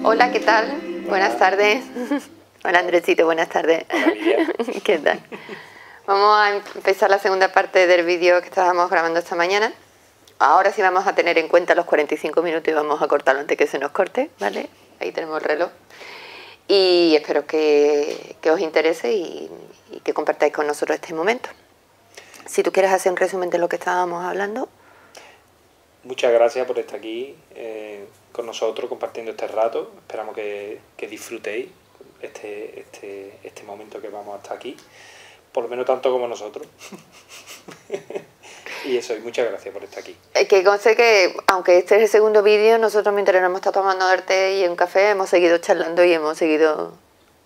Hola, ¿qué tal? Hola. Buenas tardes. Hola, Andresito, buenas tardes. Hola, Lidia. ¿Qué tal? Vamos a empezar la segunda parte del vídeo que estábamos grabando esta mañana. Ahora sí vamos a tener en cuenta los 45 minutos y vamos a cortarlo antes que se nos corte, ¿vale? Ahí tenemos el reloj. Y espero que os interese y que compartáis con nosotros este momento. Si tú quieres hacer un resumen de lo que estábamos hablando. Muchas gracias por estar aquí con nosotros compartiendo este rato. Esperamos que disfrutéis este momento que vamos a estar aquí, por lo menos tanto como nosotros. Y eso, y muchas gracias por estar aquí. Que conste que, aunque este es el segundo vídeo, nosotros mientras nos hemos estado tomando el té y un café, hemos seguido charlando y hemos seguido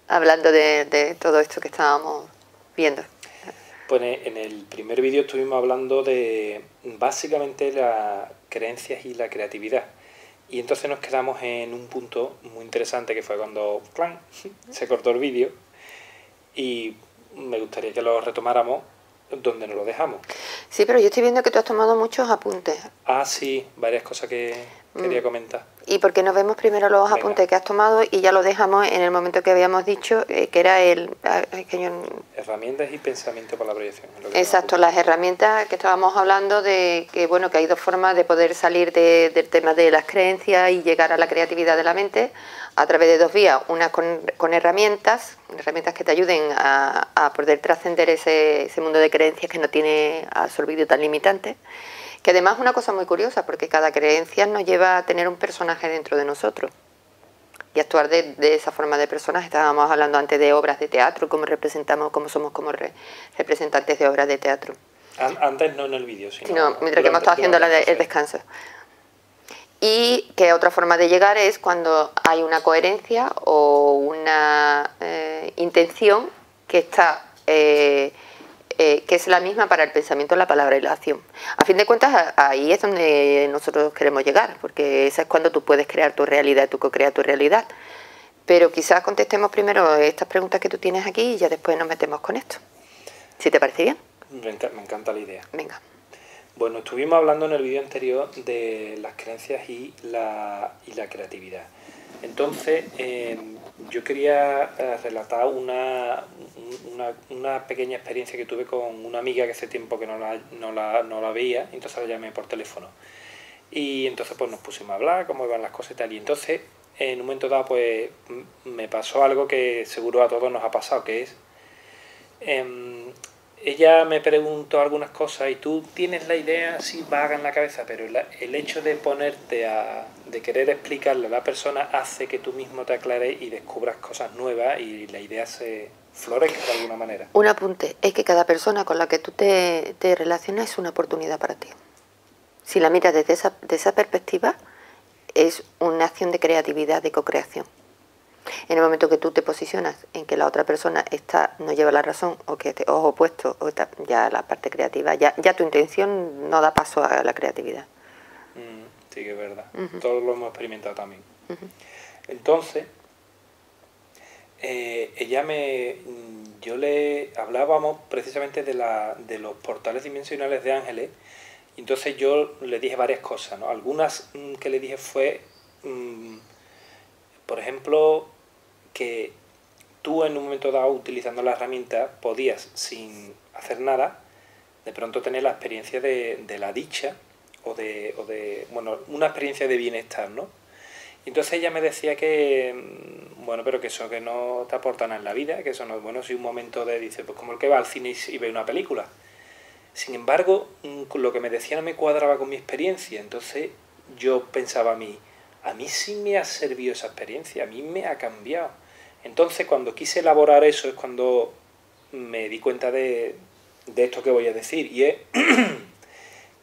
hablando de todo esto que estábamos viendo. Pues en el primer vídeo estuvimos hablando de básicamente las creencias y la creatividad. Y entonces nos quedamos en un punto muy interesante que fue cuando ¡clan!, se cortó el vídeo. Y me gustaría que lo retomáramos donde nos lo dejamos. Sí, pero yo estoy viendo que tú has tomado muchos apuntes. Ah, sí, varias cosas que quería comentar. ¿Y por qué no vemos primero los Venga. apuntes que has tomado y ya lo dejamos en el momento que habíamos dicho, que era el... Herramientas y pensamiento para la proyección. Es lo que Exacto, las herramientas que estábamos hablando de que, bueno, que hay dos formas de poder salir del tema de las creencias y llegar a la creatividad de la mente a través de dos vías. Una con herramientas que te ayuden a poder trascender ese mundo de creencias que no tiene absorbido tan limitante. Que además es una cosa muy curiosa, porque cada creencia nos lleva a tener un personaje dentro de nosotros y actuar de esa forma de personaje. Estábamos hablando antes de obras de teatro, cómo representamos, cómo somos como representantes de obras de teatro. Antes no en el vídeo, sino mientras que hemos estado haciendo el descanso. Y que otra forma de llegar es cuando hay una coherencia o una intención que está... que es la misma para el pensamiento, la palabra y la acción. A fin de cuentas, ahí es donde nosotros queremos llegar, porque esa es cuando tú puedes crear tu realidad, tú co-creas tu realidad. Pero quizás contestemos primero estas preguntas que tú tienes aquí y ya después nos metemos con esto. ¿Si te parece bien? Me encanta la idea. Venga. Bueno, estuvimos hablando en el vídeo anterior de las creencias y la creatividad. Entonces, yo quería relatar una pequeña experiencia que tuve con una amiga que hace tiempo que no la veía, entonces la llamé por teléfono. Y entonces pues nos pusimos a hablar, cómo iban las cosas y tal. Y entonces, en un momento dado, pues me pasó algo que seguro a todos nos ha pasado, que es... ella me preguntó algunas cosas y tú tienes la idea así vaga en la cabeza, pero el hecho de ponerte de querer explicarle a la persona hace que tú mismo te aclares y descubras cosas nuevas y la idea se florezca de alguna manera. Un apunte, es que cada persona con la que tú te relacionas es una oportunidad para ti. Si la miras desde esa perspectiva, es una acción de creatividad, de co-creación. En el momento que tú te posicionas en que la otra persona no lleva la razón o que te os opuesto, ya la parte creativa, ya tu intención no da paso a la creatividad. Sí, que es verdad. Todos lo hemos experimentado también. Entonces, yo le hablábamos precisamente de los portales dimensionales de ángeles. Entonces yo le dije varias cosas, ¿no? Algunas que le dije fue, por ejemplo, que tú en un momento dado, utilizando la herramienta, podías, sin hacer nada, de pronto tener la experiencia de la dicha o de una experiencia de bienestar, ¿no? Y entonces ella me decía que, bueno, pero que eso que no te aporta nada en la vida, que eso no es bueno, si un momento dice, pues como el que va al cine y ve una película. Sin embargo, lo que me decía no me cuadraba con mi experiencia, entonces yo pensaba a mí sí me ha servido esa experiencia, a mí me ha cambiado. Entonces, cuando quise elaborar eso es cuando me di cuenta de esto que voy a decir, y es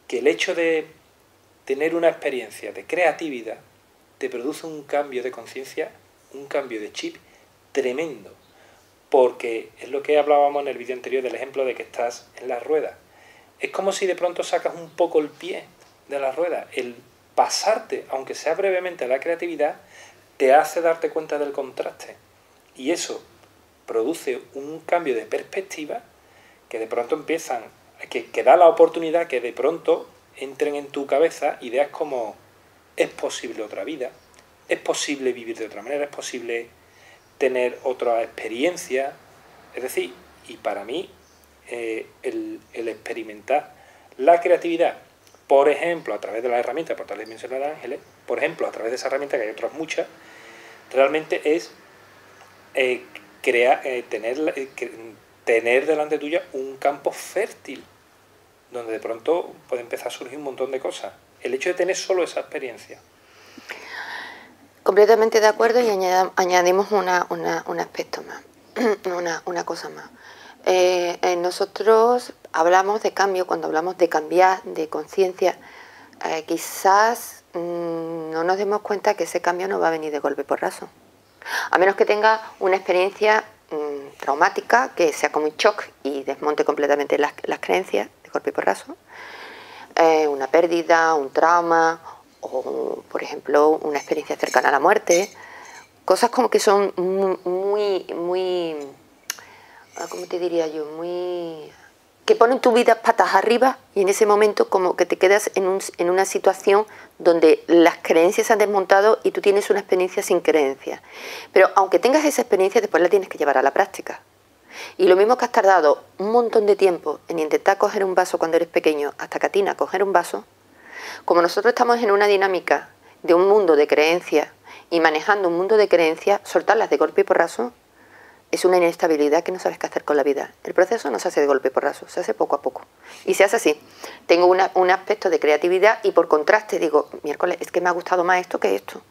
que el hecho de tener una experiencia de creatividad te produce un cambio de conciencia, un cambio de chip tremendo, porque es lo que hablábamos en el vídeo anterior del ejemplo de que estás en la rueda. Es como si de pronto sacas un poco el pie de la rueda. El pasarte, aunque sea brevemente, a la creatividad, te hace darte cuenta del contraste. Y eso produce un cambio de perspectiva que de pronto que da la oportunidad que de pronto entren en tu cabeza ideas como es posible otra vida, es posible vivir de otra manera, es posible tener otra experiencia. Es decir, y para mí, el experimentar la creatividad, por ejemplo, a través de las herramientas portales dimensionales de Ángeles, por ejemplo, a través de esa herramienta, que hay otras muchas, realmente es tener delante tuya un campo fértil, donde de pronto puede empezar a surgir un montón de cosas. El hecho de tener solo esa experiencia. Completamente de acuerdo, y añadimos un aspecto más, una cosa más. Nosotros hablamos de cambio, cuando hablamos de cambiar, de conciencia, quizás no nos demos cuenta que ese cambio no va a venir de golpe y porrazo. A menos que tenga una experiencia traumática, que sea como un shock y desmonte completamente las creencias de golpe y porrazo, una pérdida, un trauma, o por ejemplo una experiencia cercana a la muerte, cosas como que son muy, ¿cómo te diría yo? Que ponen tu vida patas arriba, y en ese momento como que te quedas en una situación donde las creencias se han desmontado y tú tienes una experiencia sin creencias. Pero aunque tengas esa experiencia, después la tienes que llevar a la práctica. Y lo mismo que has tardado un montón de tiempo en intentar coger un vaso cuando eres pequeño, hasta Catina coger un vaso, como nosotros estamos en una dinámica de un mundo de creencias y manejando un mundo de creencias, soltarlas de golpe y porrazo es una inestabilidad que no sabes qué hacer con la vida. El proceso no se hace de golpe y porrazo, se hace poco a poco. Y se hace así. Tengo un aspecto de creatividad y por contraste digo, miércoles, es que me ha gustado más esto que esto.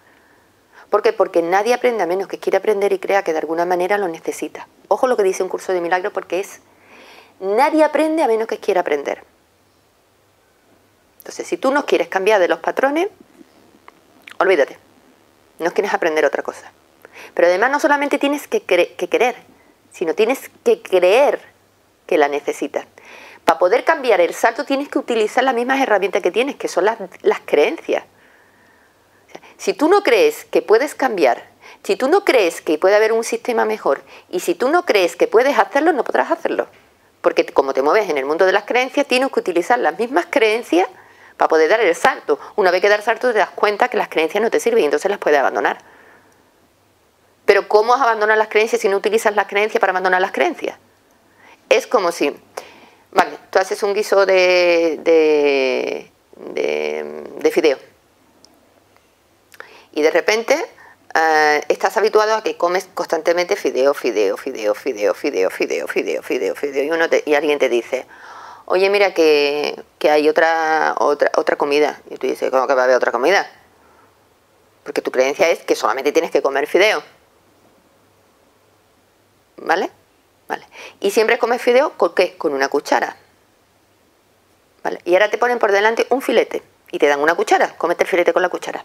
¿Por qué? Porque nadie aprende a menos que quiera aprender y crea que de alguna manera lo necesita. Ojo lo que dice un curso de milagros, porque es, nadie aprende a menos que quiera aprender. Entonces, si tú no quieres cambiar de los patrones, olvídate. No quieres aprender otra cosa. Pero además no solamente tienes que querer, sino tienes que creer que la necesitas. Para poder cambiar el salto tienes que utilizar las mismas herramientas que tienes, que son las creencias. O sea, si tú no crees que puedes cambiar, si tú no crees que puede haber un sistema mejor, y si tú no crees que puedes hacerlo, no podrás hacerlo. Porque como te mueves en el mundo de las creencias, tienes que utilizar las mismas creencias para poder dar el salto. Una vez que das el salto te das cuenta que las creencias no te sirven y entonces las puedes abandonar. Pero ¿cómo abandonar las creencias si no utilizas las creencias para abandonar las creencias? Es como si, vale, tú haces un guiso de fideo y de repente estás habituado a que comes constantemente fideo, y alguien te dice, oye, mira que hay otra comida. Y tú dices, ¿cómo que va a haber otra comida? Porque tu creencia es que solamente tienes que comer fideo. ¿Vale? Vale. Y siempre comes fideo, ¿con qué? Con una cuchara. ¿Vale? Y ahora te ponen por delante un filete y te dan una cuchara. Cómete el filete con la cuchara.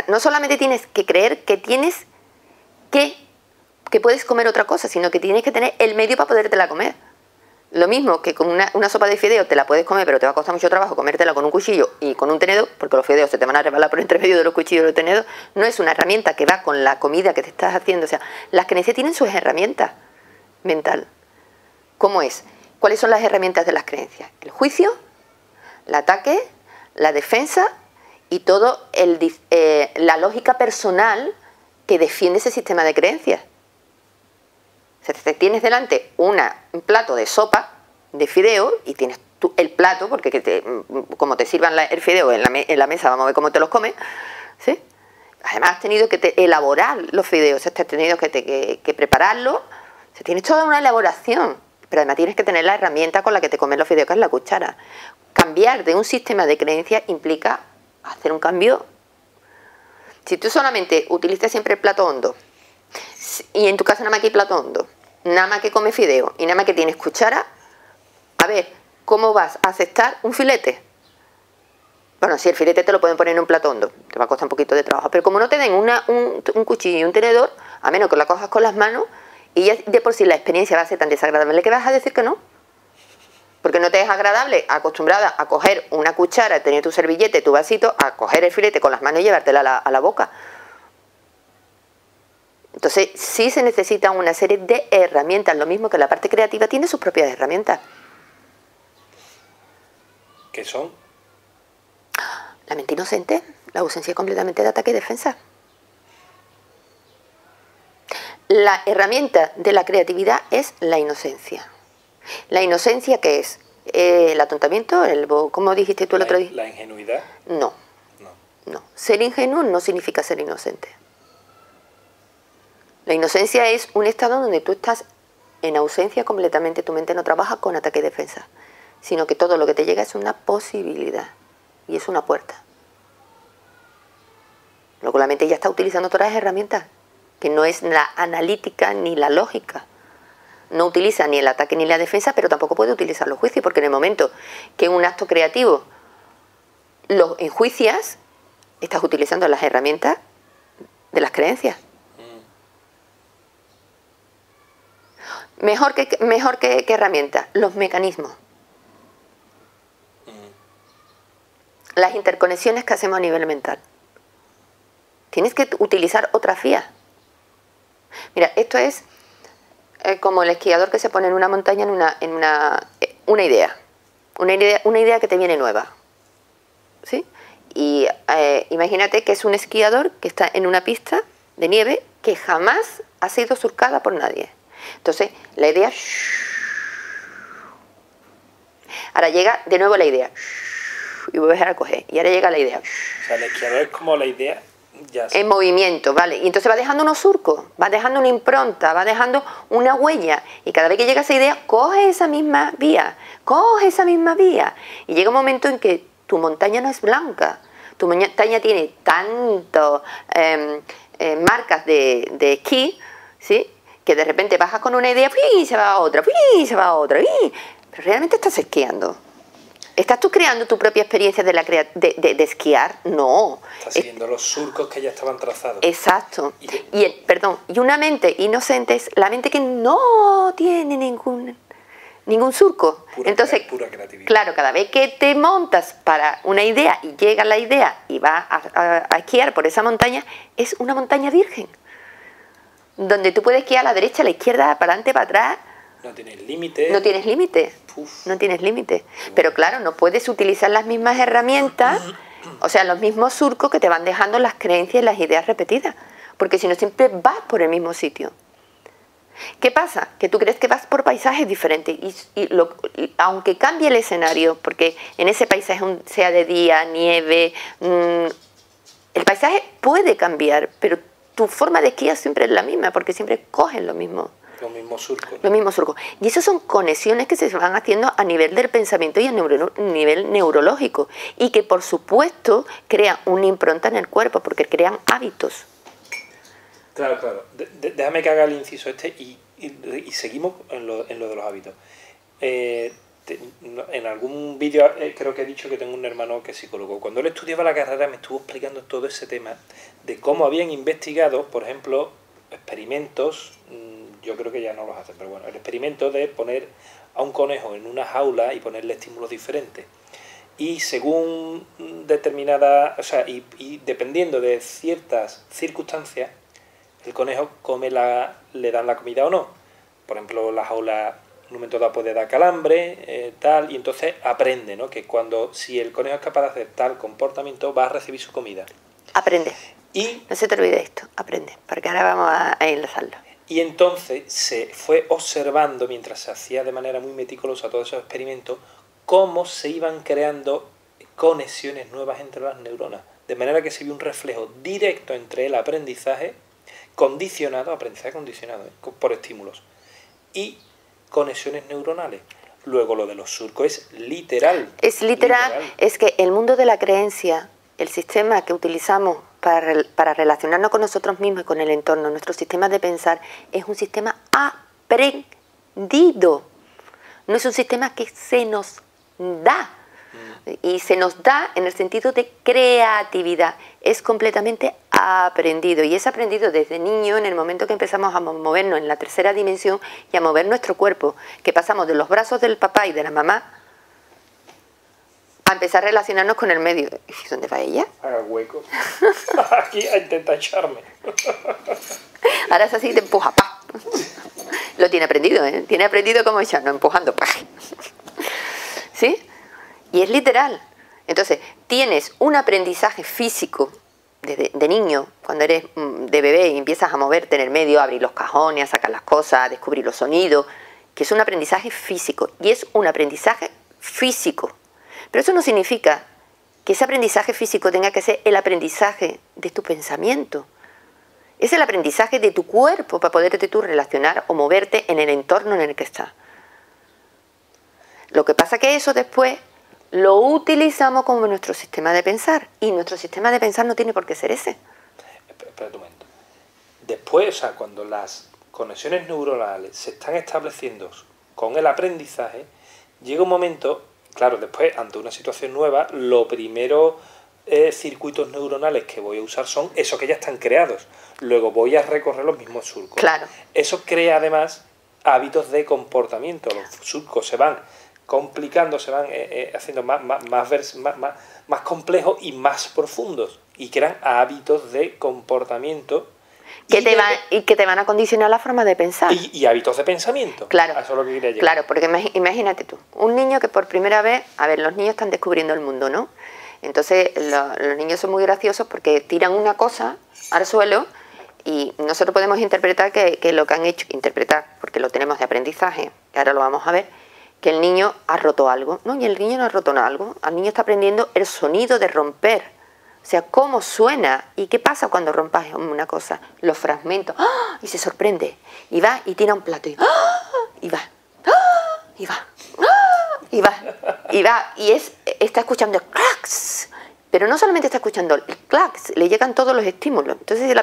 No solamente tienes que creer que tienes que puedes comer otra cosa, sino que tienes que tener el medio para podértela comer. Lo mismo que con una sopa de fideo te la puedes comer, pero te va a costar mucho trabajo comértela con un cuchillo y con un tenedor, porque los fideos se te van a resbalar por entre medio de los cuchillos y los tenedores. No es una herramienta que va con la comida que te estás haciendo. O sea, las creencias tienen sus herramientas mental. ¿Cómo es? ¿Cuáles son las herramientas de las creencias? El juicio, el ataque, la defensa y todo la lógica personal que defiende ese sistema de creencias. O sea, te tienes delante un plato de sopa de fideo y tienes tú el plato, porque como te sirvan el fideo en la mesa, vamos a ver cómo te los comes, ¿sí? Además has tenido que elaborar los fideos, o sea, has tenido que prepararlos, o sea, tienes toda una elaboración, pero además tienes que tener la herramienta con la que te comes los fideos, que es la cuchara. Cambiar de un sistema de creencias implica hacer un cambio. Si tú solamente utilizas siempre el plato hondo, y en tu casa nada más que hay plato hondo, nada más que comes fideo y nada más que tienes cuchara, a ver, ¿cómo vas a aceptar un filete? Bueno, si el filete te lo pueden poner en un plato hondo, te va a costar un poquito de trabajo, pero como no te den un cuchillo y un tenedor, a menos que lo cojas con las manos, y ya de por sí la experiencia va a ser tan desagradable que vas a decir que no. Porque no te es agradable, acostumbrada a coger una cuchara, tener tu servillete, tu vasito, a coger el filete con las manos y llevártela a la boca. Entonces, sí se necesita una serie de herramientas, lo mismo que la parte creativa tiene sus propias herramientas. ¿Qué son? La mente inocente, La ausencia completamente de ataque y defensa. La herramienta de la creatividad es la inocencia. ¿La inocencia qué es? ¿El atontamiento? ¿Cómo dijiste tú el otro día? ¿La ingenuidad? No. Ser ingenuo no significa ser inocente. La inocencia es un estado donde tú estás en ausencia completamente, tu mente no trabaja con ataque y defensa, sino que todo lo que te llega es una posibilidad y es una puerta. Luego la mente ya está utilizando todas las herramientas, que no es la analítica ni la lógica. No utiliza ni el ataque ni la defensa, pero tampoco puede utilizar los juicios, porque en el momento que un acto creativo lo enjuicias, estás utilizando las herramientas de las creencias. Mejor que herramientas, los mecanismos. Las interconexiones que hacemos a nivel mental. Tienes que utilizar otras vías. Mira, esto es como el esquiador que se pone en una montaña en una idea. Una idea que te viene nueva. ¿Sí? Y imagínate que es un esquiador que está en una pista de nieve que jamás ha sido surcada por nadie. Entonces, la idea... Ahora llega de nuevo la idea. Y vuelves a recoger. Y ahora llega la idea. O sea, el esquiador es como la idea... Ya en movimiento, ¿vale? Y entonces va dejando unos surcos, va dejando una impronta, va dejando una huella. Y cada vez que llega esa idea, coge esa misma vía. Y llega un momento en que tu montaña no es blanca. Tu montaña tiene tanto marcas de esquí, ¿sí?, que de repente bajas con una idea y se va a otra, pero realmente estás esquiando. ¿Estás tú creando tu propia experiencia de esquiar? No. Estás siguiendo los surcos que ya estaban trazados. Exacto. Y una mente inocente es la mente que no tiene ningún surco. Entonces, pura creatividad. Claro, cada vez que te montas para una idea y llega la idea y vas a esquiar por esa montaña, es una montaña virgen, donde tú puedes esquiar a la derecha, a la izquierda, para adelante, para atrás. No tienes límite. No tienes límite. No tienes límite. Pero claro, no puedes utilizar las mismas herramientas, o sea, los mismos surcos que te van dejando las creencias y las ideas repetidas, porque si no siempre vas por el mismo sitio. ¿Qué pasa? Que tú crees que vas por paisajes diferentes aunque cambie el escenario, porque en ese paisaje sea de día, nieve, el paisaje puede cambiar, pero tu forma de esquiar siempre es la misma, porque siempre coges lo mismo. Los mismos surcos. Los mismos surcos. Y esas son conexiones que se van haciendo a nivel del pensamiento y a nivel neurológico. Y que, por supuesto, crean una impronta en el cuerpo, porque crean hábitos. Claro. Déjame que haga el inciso y seguimos en lo de los hábitos. En algún vídeo creo que he dicho que tengo un hermano que es psicólogo. Cuando él estudiaba la carrera me estuvo explicando todo ese tema de cómo habían investigado, por ejemplo, experimentos, yo creo que ya no los hacen, pero bueno, el experimento de poner a un conejo en una jaula y ponerle estímulos diferentes. Y según determinada, o sea, y dependiendo de ciertas circunstancias, el conejo le dan la comida o no. Por ejemplo, la jaula en un momento dado puede dar calambre, tal, y entonces aprende, ¿no?, que si el conejo es capaz de hacer tal comportamiento, va a recibir su comida. Aprende. Y no se te olvide esto, aprende, porque ahora vamos a enlazarlo. Y entonces se fue observando, mientras se hacía de manera muy meticulosa todos esos experimentos, cómo se iban creando conexiones nuevas entre las neuronas. De manera que se vio un reflejo directo entre el aprendizaje condicionado por estímulos, y conexiones neuronales. Luego lo de los surcos es literal. Es literal. Es que el mundo de la creencia, el sistema que utilizamos para relacionarnos con nosotros mismos y con el entorno, nuestro sistema de pensar, es un sistema aprendido. No es un sistema que se nos da. Y se nos da en el sentido de creatividad. Es completamente aprendido. Y es aprendido desde niño, en el momento que empezamos a movernos en la tercera dimensión y a mover nuestro cuerpo, que pasamos de los brazos del papá y de la mamá a empezar a relacionarnos con el medio. ¿Y dónde va ella? Haga hueco. Aquí a intentar echarme. Ahora es así, te empuja. ¡Pah! Lo tiene aprendido, ¿eh? Tiene aprendido cómo echarnos, empujando. ¡Pah! ¿Sí? Y es literal. Entonces, tienes un aprendizaje físico de niño, cuando eres de bebé y empiezas a moverte en el medio, a abrir los cajones, a sacar las cosas, a descubrir los sonidos, que es un aprendizaje físico, y es un aprendizaje físico. Pero eso no significa que ese aprendizaje físico tenga que ser el aprendizaje de tu pensamiento. Es el aprendizaje de tu cuerpo para poderte tú relacionar o moverte en el entorno en el que estás. Lo que pasa es que eso después lo utilizamos como nuestro sistema de pensar, y nuestro sistema de pensar no tiene por qué ser ese. Espera un momento. Después, o sea, cuando las conexiones neuronales se están estableciendo con el aprendizaje, llega un momento, claro, después, ante una situación nueva, lo primero circuitos neuronales que voy a usar son esos que ya están creados. Luego voy a recorrer los mismos surcos. Claro. Eso crea además hábitos de comportamiento. Los surcos se van complicando, se van haciendo más complejos y más profundos, y crean hábitos de comportamiento que te van a condicionar la forma de pensar. Y hábitos de pensamiento. Claro, eso es lo que quería llegar. Claro, porque imagínate tú, un niño que por primera vez, a ver, los niños están descubriendo el mundo, ¿no? Entonces los niños son muy graciosos porque tiran una cosa al suelo y nosotros podemos interpretar que lo que han hecho, porque lo tenemos de aprendizaje, que ahora lo vamos a ver, que el niño ha roto algo. No, y el niño no ha roto algo, el niño está aprendiendo el sonido de romper, o sea, cómo suena y qué pasa cuando rompas una cosa, los fragmentos, ¡ah! Y se sorprende, y va y tira un plato, y, ¡ah! Y va, ¡ah! Y va, ¡ah! Y va, y va, y está escuchando clacs, pero no solamente está escuchando el clacs, le llegan todos los estímulos. Entonces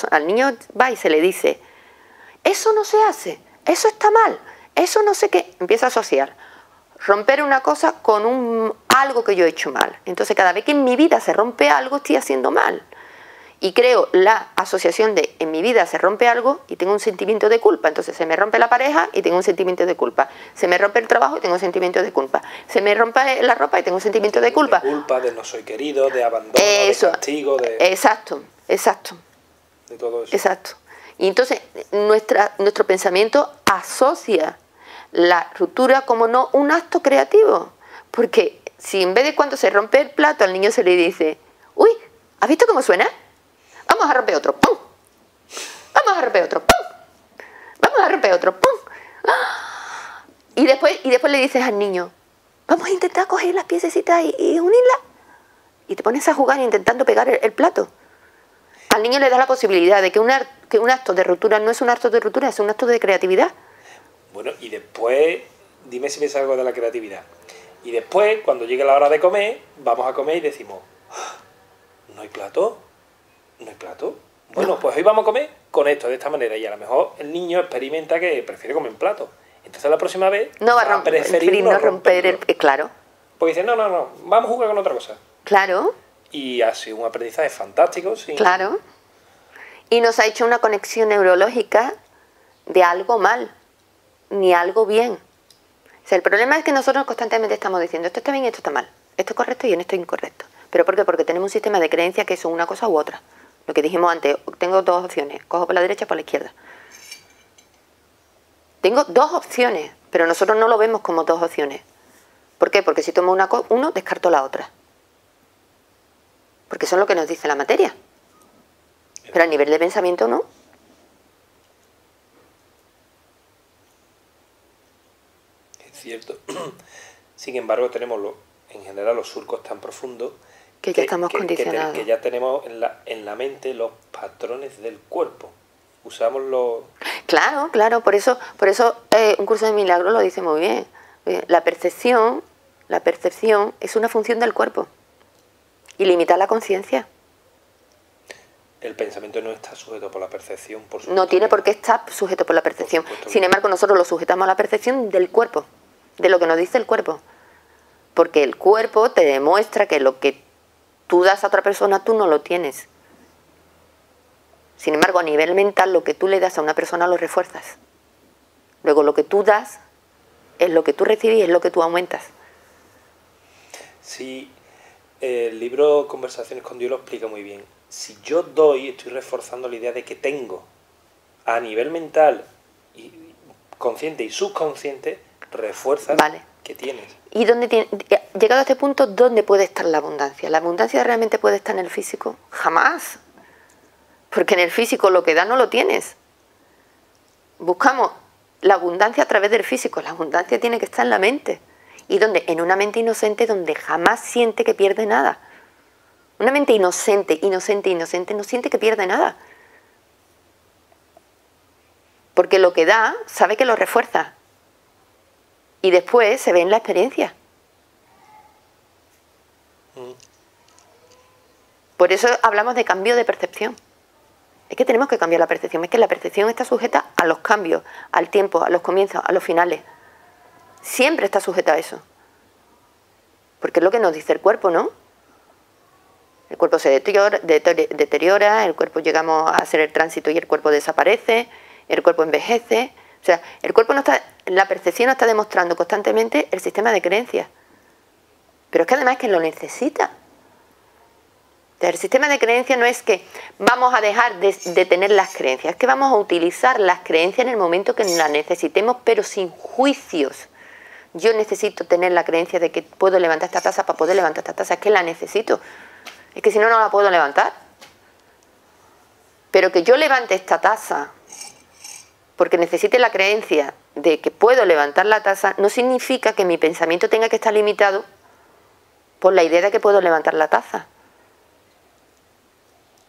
al niño va y se le dice, eso no se hace, eso está mal, eso no sé qué, empieza a asociar romper una cosa con algo que yo he hecho mal. Entonces cada vez que en mi vida se rompe algo, estoy haciendo mal. Y creo la asociación de en mi vida se rompe algo y tengo un sentimiento de culpa. Entonces se me rompe la pareja y tengo un sentimiento de culpa. Se me rompe el trabajo y tengo un sentimiento de culpa. Se me rompe la ropa y tengo un sentimiento de culpa. De culpa, de no soy querido, de abandono, de castigo, de... Exacto. De todo eso. Exacto. Y entonces nuestro pensamiento asocia la ruptura como no un acto creativo. Porque si en vez de cuando se rompe el plato al niño se le dice, uy, ¿has visto cómo suena? Vamos a romper otro, ¡pum! Vamos a romper otro, ¡pum! Vamos a romper otro, ¡pum! Y después le dices al niño, vamos a intentar coger las piececitas y unirlas. Y te pones a jugar intentando pegar el plato. Al niño le das la posibilidad de que un acto de ruptura no es un acto de ruptura, es un acto de creatividad. Bueno, y después, dime si me salgo de la creatividad. Y después, cuando llegue la hora de comer, vamos a comer y decimos, ¿no hay plato? ¿No hay plato? Bueno, pues hoy vamos a comer con esto, de esta manera. Y a lo mejor el niño experimenta que prefiere comer en plato. Entonces la próxima vez no va a preferir no romper claro. Porque dice, no, vamos a jugar con otra cosa. Claro. Y ha sido un aprendizaje fantástico. Claro. Y nos ha hecho una conexión neurológica de algo mal, ni algo bien. O sea, el problema es que nosotros constantemente estamos diciendo, esto está bien y esto está mal. Esto es correcto y esto es incorrecto. ¿Pero por qué? Porque tenemos un sistema de creencias que son una cosa u otra. Lo que dijimos antes, tengo dos opciones, cojo por la derecha o por la izquierda. Tengo dos opciones, pero nosotros no lo vemos como dos opciones. ¿Por qué? Porque si tomo uno, descarto la otra. Porque eso es lo que nos dice la materia. Pero a nivel de pensamiento no. Es cierto. Sin embargo, tenemos en general los surcos tan profundos que ya estamos condicionados. Que ya tenemos en la mente los patrones del cuerpo. Usamos los... Claro, por eso un curso de milagros lo dice muy bien. La percepción es una función del cuerpo y limita la conciencia. El pensamiento no está sujeto por la percepción, por supuesto. No tiene por qué estar sujeto por la percepción. Sin embargo, nosotros lo sujetamos a la percepción del cuerpo, de lo que nos dice el cuerpo. Porque el cuerpo te demuestra que lo que tú das a otra persona, tú no lo tienes. Sin embargo, a nivel mental, lo que tú le das a una persona lo refuerzas. Luego, lo que tú das es lo que tú recibes y es lo que tú aumentas. Sí, el libro Conversaciones con Dios lo explica muy bien. Si yo doy, estoy reforzando la idea de que tengo. A nivel mental, y consciente y subconsciente, refuerza que tienes. Y llegado a este punto, ¿dónde puede estar la abundancia? ¿La abundancia realmente puede estar en el físico? Jamás. Porque en el físico lo que da no lo tienes. Buscamos la abundancia a través del físico. La abundancia tiene que estar en la mente. ¿Y dónde? En una mente inocente donde jamás siente que pierde nada. Una mente inocente, inocente, inocente, no siente que pierde nada. Porque lo que da, sabe que lo refuerza. Y después se ve en la experiencia. Por eso hablamos de cambio de percepción. Es que tenemos que cambiar la percepción. Es que la percepción está sujeta a los cambios, al tiempo, a los comienzos, a los finales. Siempre está sujeta a eso. Porque es lo que nos dice el cuerpo, ¿no? El cuerpo se deteriora, el cuerpo llegamos a hacer el tránsito y el cuerpo desaparece, el cuerpo envejece. O sea, el cuerpo no está, la percepción nos está demostrando constantemente el sistema de creencias. Pero es que además es que lo necesita. El sistema de creencias no es que vamos a dejar de tener las creencias, es que vamos a utilizar las creencias en el momento que las necesitemos, pero sin juicios. Yo necesito tener la creencia de que puedo levantar esta taza para poder levantar esta taza, es que la necesito. Es que si no, no la puedo levantar. Pero que yo levante esta taza porque necesite la creencia de que puedo levantar la taza, no significa que mi pensamiento tenga que estar limitado por la idea de que puedo levantar la taza.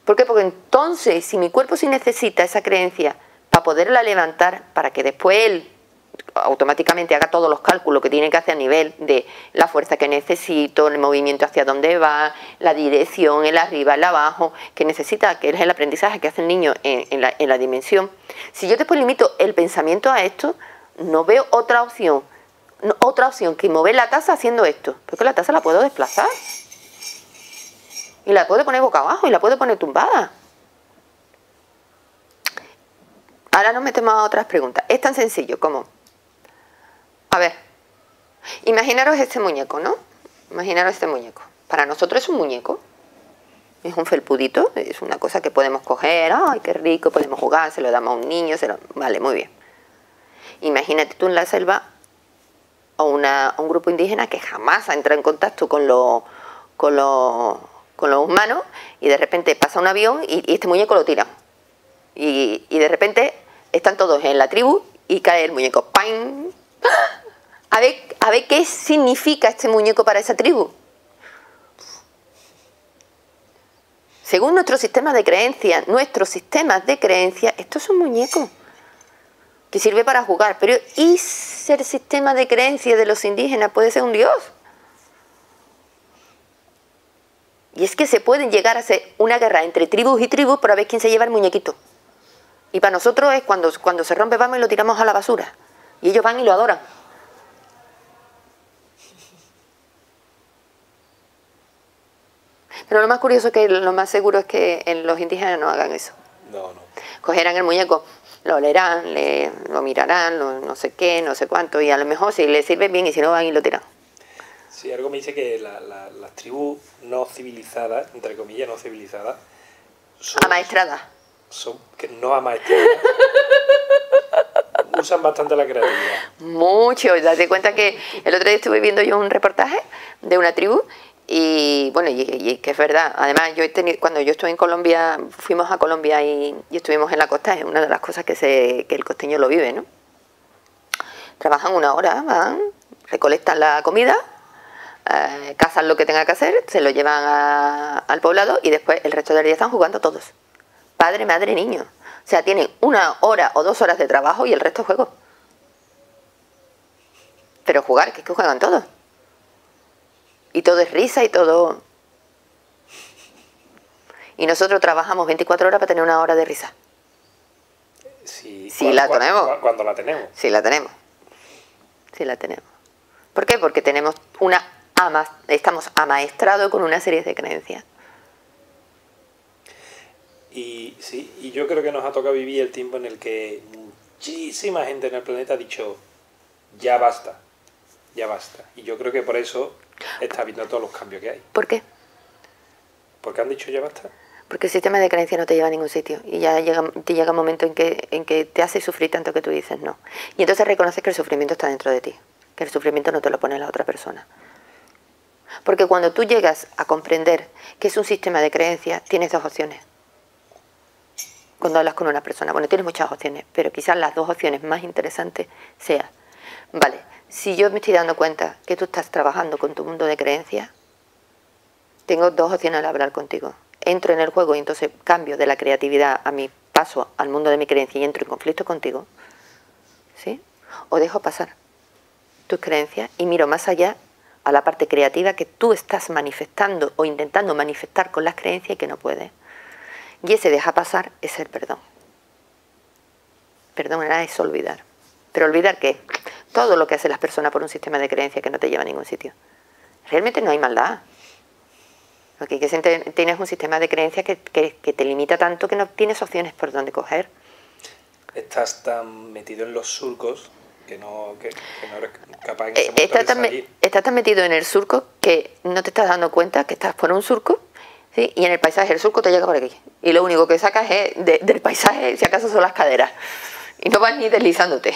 ¿Por qué? Porque entonces, si mi cuerpo sí necesita esa creencia para poderla levantar, para que después él automáticamente haga todos los cálculos que tiene que hacer a nivel de la fuerza que necesito, el movimiento hacia dónde va, la dirección, el arriba, el abajo, que necesita, que es el aprendizaje que hace el niño en la dimensión. Si yo después limito el pensamiento a esto, no veo otra opción que mover la taza haciendo esto, porque la taza la puedo desplazar. Y la puedo poner boca abajo y la puedo poner tumbada. Ahora nos metemos a otras preguntas. Es tan sencillo como... A ver, imaginaros este muñeco, ¿no? Imaginaros este muñeco. Para nosotros es un muñeco. Es un felpudito, es una cosa que podemos coger. ¡Ay, qué rico! Podemos jugar, se lo damos a un niño, Vale, muy bien. Imagínate tú en la selva a un grupo indígena que jamás ha entrado en contacto con los humanos y de repente pasa un avión y este muñeco lo tiran. Y de repente están todos en la tribu y cae el muñeco. ¡Pam! A ver qué significa este muñeco para esa tribu. Según nuestro sistema de creencias, esto es un muñeco que sirve para jugar. Pero ¿y si el sistema de creencias de los indígenas puede ser un dios? Y es que se pueden llegar a hacer una guerra entre tribus y tribus para ver quién se lleva el muñequito. Y para nosotros es cuando se rompe, vamos y lo tiramos a la basura. Y ellos van y lo adoran. Pero lo más curioso, lo más seguro es que en los indígenas no hagan eso. No. Cogerán el muñeco, lo leerán, lo mirarán, no sé qué, no sé cuánto, y a lo mejor si les sirve bien y si no van y lo tiran. Sí, algo me dice que las tribus no civilizadas, entre comillas no civilizadas, Amaestradas. No amaestradas. Usan bastante la creatividad. Mucho. Date cuenta que el otro día estuve viendo yo un reportaje de una tribu y bueno, y que es verdad. Además, cuando yo estuve en Colombia, fuimos a Colombia y estuvimos en la costa, es una de las cosas que el costeño lo vive, ¿no? Trabajan 1 hora, van, recolectan la comida, cazan lo que tengan que hacer, se lo llevan al poblado y después el resto del día están jugando todos. Padre, madre, niño. O sea, tienen 1 hora o 2 horas de trabajo y el resto juego. Pero jugar, que es que juegan todos. Y todo es risa y todo... Y nosotros trabajamos 24 horas para tener 1 hora de risa. Sí, la tenemos. Cuando la tenemos. Sí la tenemos. Sí la tenemos. ¿Por qué? Porque tenemos estamos amaestrados con una serie de creencias. Y sí, y yo creo que nos ha tocado vivir el tiempo en el que muchísima gente en el planeta ha dicho ya basta. Y yo creo que por eso está habiendo todos los cambios que hay. ¿Por qué? ¿Por qué han dicho ya basta? Porque el sistema de creencias no te lleva a ningún sitio y ya te llega un momento en que te hace sufrir tanto que tú dices no. Y entonces reconoces que el sufrimiento está dentro de ti. que el sufrimiento no te lo pone la otra persona. Porque cuando tú llegas a comprender que es un sistema de creencias, tienes dos opciones. Cuando hablas con una persona, bueno, tienes muchas opciones, pero quizás las dos opciones más interesantes sean, vale, si yo me estoy dando cuenta que tú estás trabajando con tu mundo de creencias, tengo dos opciones al hablar contigo. Entro en el juego y entonces cambio de la creatividad a mi paso al mundo de mi creencia y entro en conflicto contigo, ¿sí? O dejo pasar tus creencias y miro más allá a la parte creativa que tú estás manifestando o intentando manifestar con las creencias y que no puedes. Y ese deja pasar es el perdón. Perdonar es olvidar. Pero olvidar que todo lo que hacen las personas por un sistema de creencias que no te lleva a ningún sitio. Realmente no hay maldad. Lo que hay que tienes un sistema de creencias que te limita tanto que no tienes opciones por dónde coger. Estás tan metido en los surcos que no eres capaz en ese momento de salir. Estás tan metido en el surco que no te estás dando cuenta que estás por un surco, ¿sí? Y en el paisaje el surco te llega por aquí. Y lo único que sacas es del paisaje, si acaso, son las caderas. Y no vas ni deslizándote.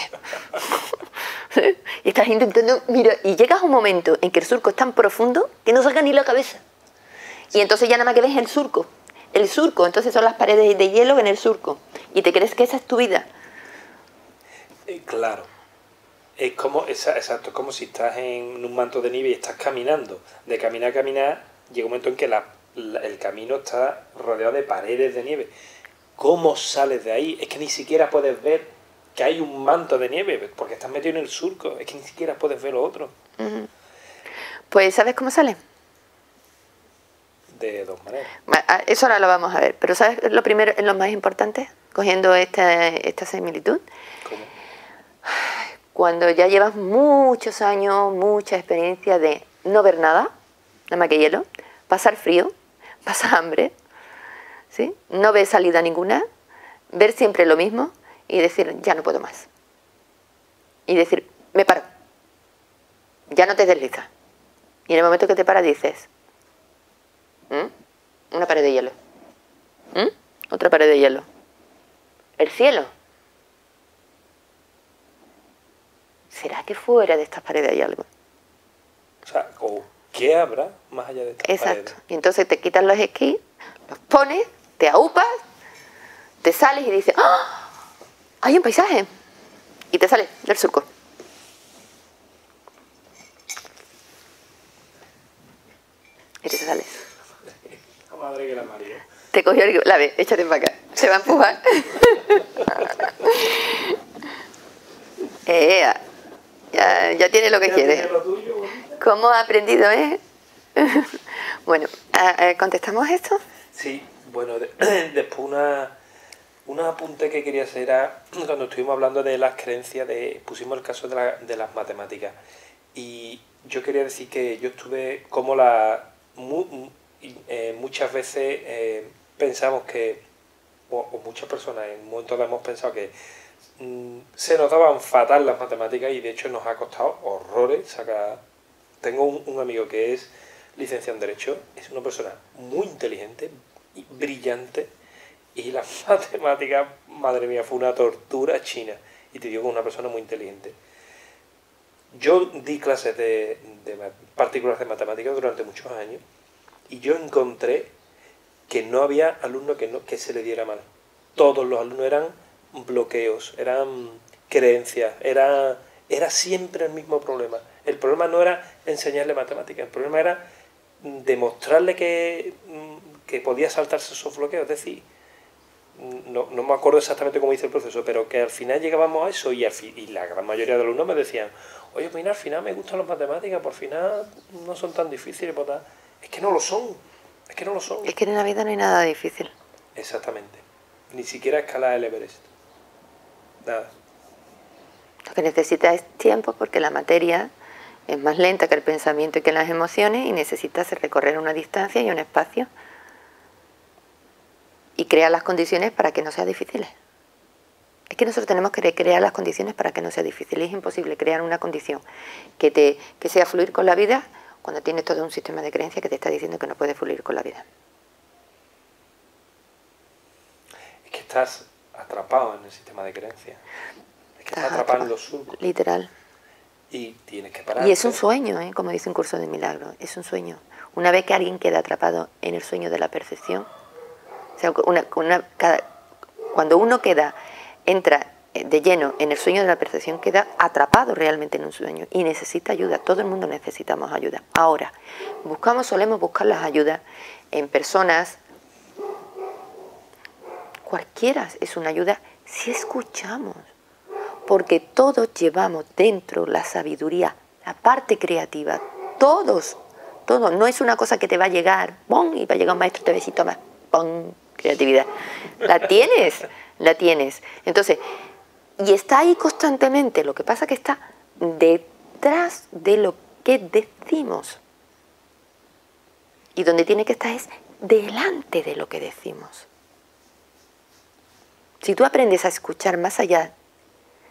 ¿Sí? Y estás intentando, mira, y llegas a un momento en que el surco es tan profundo que no saca ni la cabeza. Y entonces ya nada más que ves el surco. El surco, entonces son las paredes de hielo en el surco. Y te crees que esa es tu vida. Claro. Es como, exacto, es como si estás en un manto de nieve y estás caminando. De caminar a caminar, llega un momento en que el camino está rodeado de paredes de nieve. ¿Cómo sales de ahí? Es que ni siquiera puedes ver que hay un manto de nieve, porque estás metido en el surco. Es que ni siquiera puedes ver lo otro. Pues, ¿sabes cómo sale? De dos maneras. Eso ahora lo vamos a ver. Pero ¿sabes lo primero, lo más importante? Cogiendo esta similitud. ¿Cómo? Cuando ya llevas muchos años, mucha experiencia de no ver nada más que hielo, pasar frío, pasar hambre, ¿sí? No ver salida ninguna, ver siempre lo mismo y decir, ya no puedo más. Y decir, me paro. Ya no te deslizas. Y en el momento que te paras dices, una pared de hielo. Otra pared de hielo. El cielo. ¿Será que fuera de estas paredes hay algo? O sea, ¿qué habrá más allá de estas paredes? Exacto. Y entonces te quitas los esquís, los pones, te aupas, te sales y dices, ¡ah! ¡Hay un paisaje! Y te sales del surco. Y te sales. La madre que la María. Te cogió la ve, échate para acá. Se va a empujar. Ya tiene lo que quiere. ¿Cómo ha aprendido, Bueno, ¿contestamos esto? Sí, bueno, después un apunte que quería hacer era cuando estuvimos hablando de las creencias, pusimos el caso de las matemáticas. Y yo quería decir que yo estuve como muchas veces pensamos que, o muchas personas en un momento hemos pensado que se nos daban fatal las matemáticas y de hecho nos ha costado horrores sacar. Tengo un amigo que es licenciado en Derecho, es una persona muy inteligente y brillante y las matemáticas, madre mía, fue una tortura china. Y te digo que es una persona muy inteligente. Yo di clases particulares de matemáticas durante muchos años y yo encontré que no había alumno que se le diera mal. Todos los alumnos eran bloqueos, eran creencias, era siempre el mismo problema. El problema no era enseñarle matemáticas, el problema era demostrarle que podía saltarse esos bloqueos. Es decir, no me acuerdo exactamente cómo hice el proceso, pero que al final llegábamos a eso y la gran mayoría de los alumnos me decían, oye, mira, al final me gustan las matemáticas, por final no son tan difíciles. Es que no lo son, es que no lo son. Es que en la vida no hay nada difícil. Exactamente. Ni siquiera escalar el Everest. Nada. Lo que necesitas es tiempo porque la materia es más lenta que el pensamiento y que las emociones y necesitas recorrer una distancia y un espacio y crear las condiciones para que no sea difícil. Es que nosotros tenemos que crear las condiciones para que no sea difícil. Es imposible crear una condición que sea fluir con la vida cuando tienes todo un sistema de creencias que te está diciendo que no puedes fluir con la vida. Es que estás atrapado en el sistema de creencias. Es que estás atrapado en los surcos. Literal. Y tienes que parar. Y es un sueño, como dice un curso de milagros, es un sueño. Una vez que alguien queda atrapado en el sueño de la perfección, o sea, cuando uno entra de lleno en el sueño de la perfección, queda atrapado realmente en un sueño y necesita ayuda. Todo el mundo necesitamos ayuda. Ahora, solemos buscar las ayudas en personas. Cualquiera es una ayuda si escuchamos, porque todos llevamos dentro la sabiduría, la parte creativa, todos, no es una cosa que te va a llegar, ¡pum!, y va a llegar un maestro, te besito más, ¡pum!, creatividad. La tienes. Entonces, y está ahí constantemente, lo que pasa es que está detrás de lo que decimos. Y donde tiene que estar es delante de lo que decimos. Si tú aprendes a escuchar más allá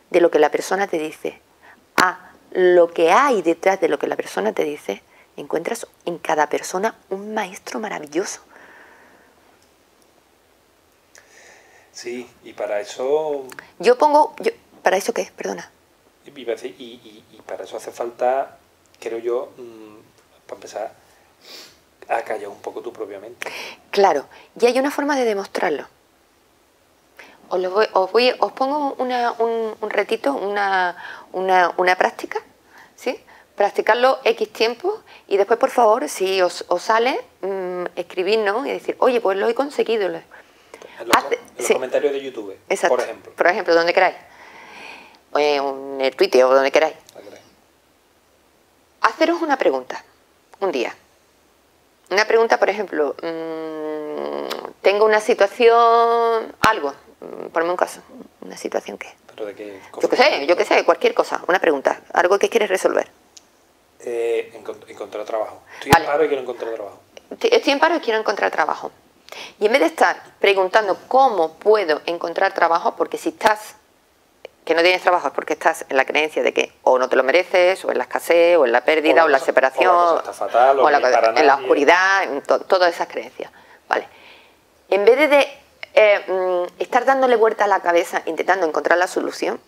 de lo que la persona te dice, a lo que hay detrás de lo que la persona te dice, encuentras en cada persona un maestro maravilloso. Sí, y para eso... ¿Para eso qué? Perdona. Y para eso hace falta, creo yo, para empezar, a callar un poco tu propia mente. Claro, y hay una forma de demostrarlo. Os pongo un retito, una práctica, ¿sí? Practicarlo X tiempo y después, por favor, si os sale, escribirnos y decir, oye, pues lo he conseguido. En los comentarios de YouTube, exacto, por ejemplo. Por ejemplo, donde queráis. En el Twitter o donde queráis. Haceros una pregunta, un día. Una pregunta, por ejemplo, tengo una situación, algo, ponme un caso, una situación que... ¿Pero de qué cosa? Yo qué sé, cualquier cosa, una pregunta, algo que quieres resolver. Encontrar trabajo. Estoy en paro y quiero encontrar trabajo. Estoy en paro y quiero encontrar trabajo. Y en vez de estar preguntando cómo puedo encontrar trabajo, porque si estás, que no tienes trabajo es porque estás en la creencia de que o no te lo mereces, o en la escasez, o en la pérdida, o en la separación, o la cosa está fatal, o en la oscuridad, en todas esas creencias. ¿Vale? En vez de estar dándole vuelta a la cabeza intentando encontrar la solución,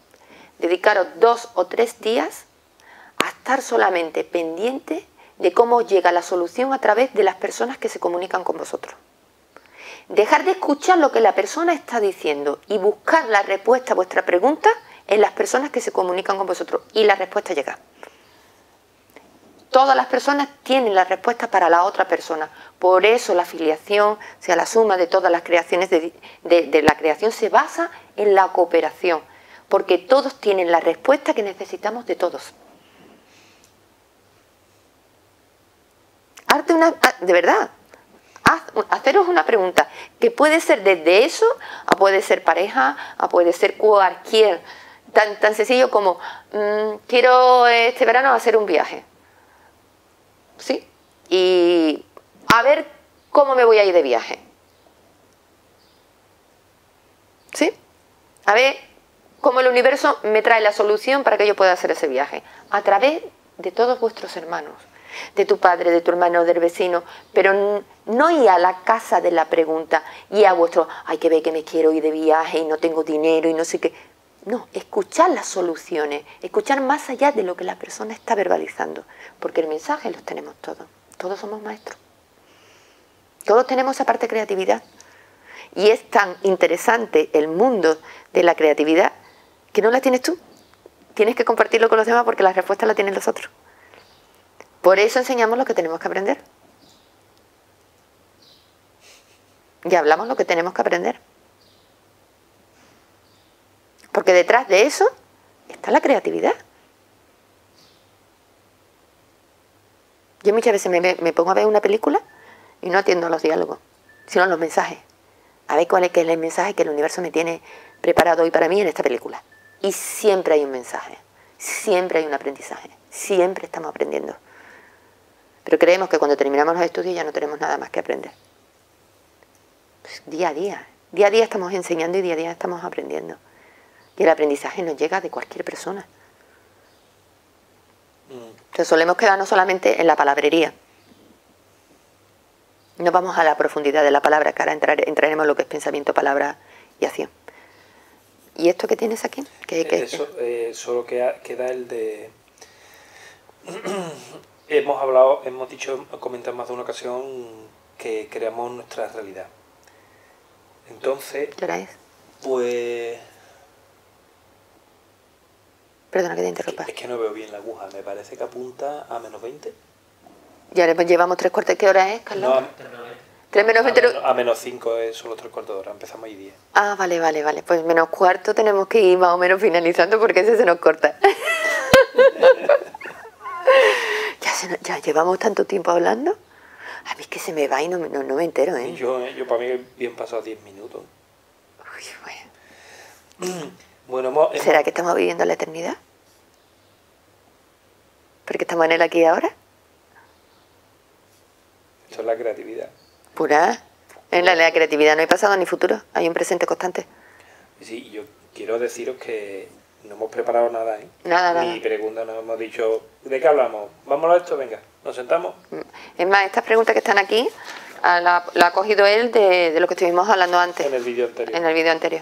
dedicaros 2 o 3 días a estar solamente pendiente de cómo llega la solución a través de las personas que se comunican con vosotros. Dejar de escuchar lo que la persona está diciendo y buscar la respuesta a vuestra pregunta en las personas que se comunican con vosotros. Y la respuesta llega. Todas las personas tienen la respuesta para la otra persona. Por eso la filiación, o sea, la suma de todas las creaciones de la creación se basa en la cooperación. Porque todos tienen la respuesta que necesitamos de todos. De verdad. Haceros una pregunta, que puede ser desde eso, a puede ser pareja, a puede ser cualquier, tan sencillo como, quiero este verano hacer un viaje, ¿sí? Y a ver cómo me voy a ir de viaje, ¿sí? A ver cómo el universo me trae la solución para que yo pueda hacer ese viaje, a través de todos vuestros hermanos. De tu padre, de tu hermano, del vecino, pero no ir a la casa de la pregunta y a vuestro, hay que ver que me quiero ir de viaje y no tengo dinero y no sé qué. No, escuchar las soluciones, escuchar más allá de lo que la persona está verbalizando, porque el mensaje los tenemos todos somos maestros. Todos tenemos esa parte de creatividad. Y es tan interesante el mundo de la creatividad que no la tienes tú. Tienes que compartirlo con los demás porque la respuesta la tienen los otros. Por eso enseñamos lo que tenemos que aprender. Y hablamos lo que tenemos que aprender. Porque detrás de eso está la creatividad. Yo muchas veces me pongo a ver una película y no atiendo a los diálogos, sino a los mensajes. A ver cuál es el mensaje que el universo me tiene preparado hoy para mí en esta película. Y siempre hay un mensaje, siempre hay un aprendizaje, siempre estamos aprendiendo. Pero creemos que cuando terminamos los estudios ya no tenemos nada más que aprender. Pues día a día estamos enseñando y día a día estamos aprendiendo. Y el aprendizaje nos llega de cualquier persona. Entonces solemos quedarnos solamente en la palabrería. No vamos a la profundidad de la palabra, que ahora entraremos en lo que es pensamiento, palabra y acción. ¿Y esto que tienes aquí? Solo queda el de hemos comentado en más de una ocasión que creamos nuestra realidad. Entonces, ¿Qué hora es? pues... Perdona que te interrumpa. Es que no veo bien la aguja, me parece que apunta a -20. Ya llevamos 3 cuartos. ¿Qué hora es, Carlos? No, 3 menos 20. a -5 son los 3 cuartos de hora, empezamos ahí 10. Ah, vale. Pues menos cuarto tenemos que ir más o menos finalizando porque ese se nos corta. Ya llevamos tanto tiempo hablando. A mí es que se me va y no me entero, ¿eh? Yo para mí bien pasado 10 minutos. Uy, Bueno, ¿será que estamos viviendo la eternidad? ¿Porque estamos en el aquí y ahora? Esto es la creatividad. Pura. En la creatividad no hay pasado ni futuro, hay un presente constante. Sí, yo quiero deciros que no hemos preparado nada, ¿eh? Nada. Ni preguntas, no hemos dicho, ¿de qué hablamos? Vámonos a esto, venga, nos sentamos. Es más, estas preguntas que están aquí, la ha cogido él de lo que estuvimos hablando antes. En el vídeo anterior. En el vídeo anterior.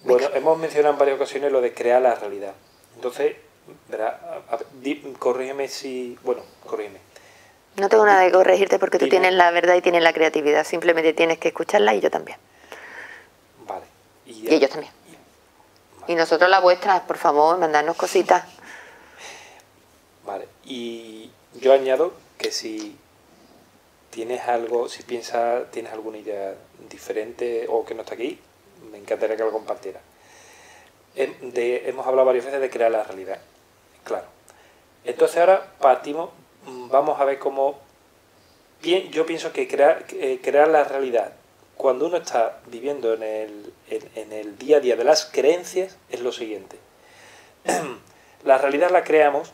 Bueno, hemos mencionado en varias ocasiones lo de crear la realidad. Entonces, verá, corrígeme si... Bueno, corrígeme. No tengo nada que corregirte porque tú Dime. tienes la verdad y tienes la creatividad. Simplemente tienes que escucharla y yo también. Vale. Y ellos también. Y nosotros la vuestra, por favor, mandarnos cositas. Vale. Y yo añado que si tienes algo, si piensas, tienes alguna idea diferente o que no está aquí, me encantaría que lo compartiera. Hemos hablado varias veces de crear la realidad. Claro. Entonces ahora partimos, vamos a ver cómo... Yo pienso que crear la realidad cuando uno está viviendo en el día a día de las creencias es lo siguiente. La realidad la creamos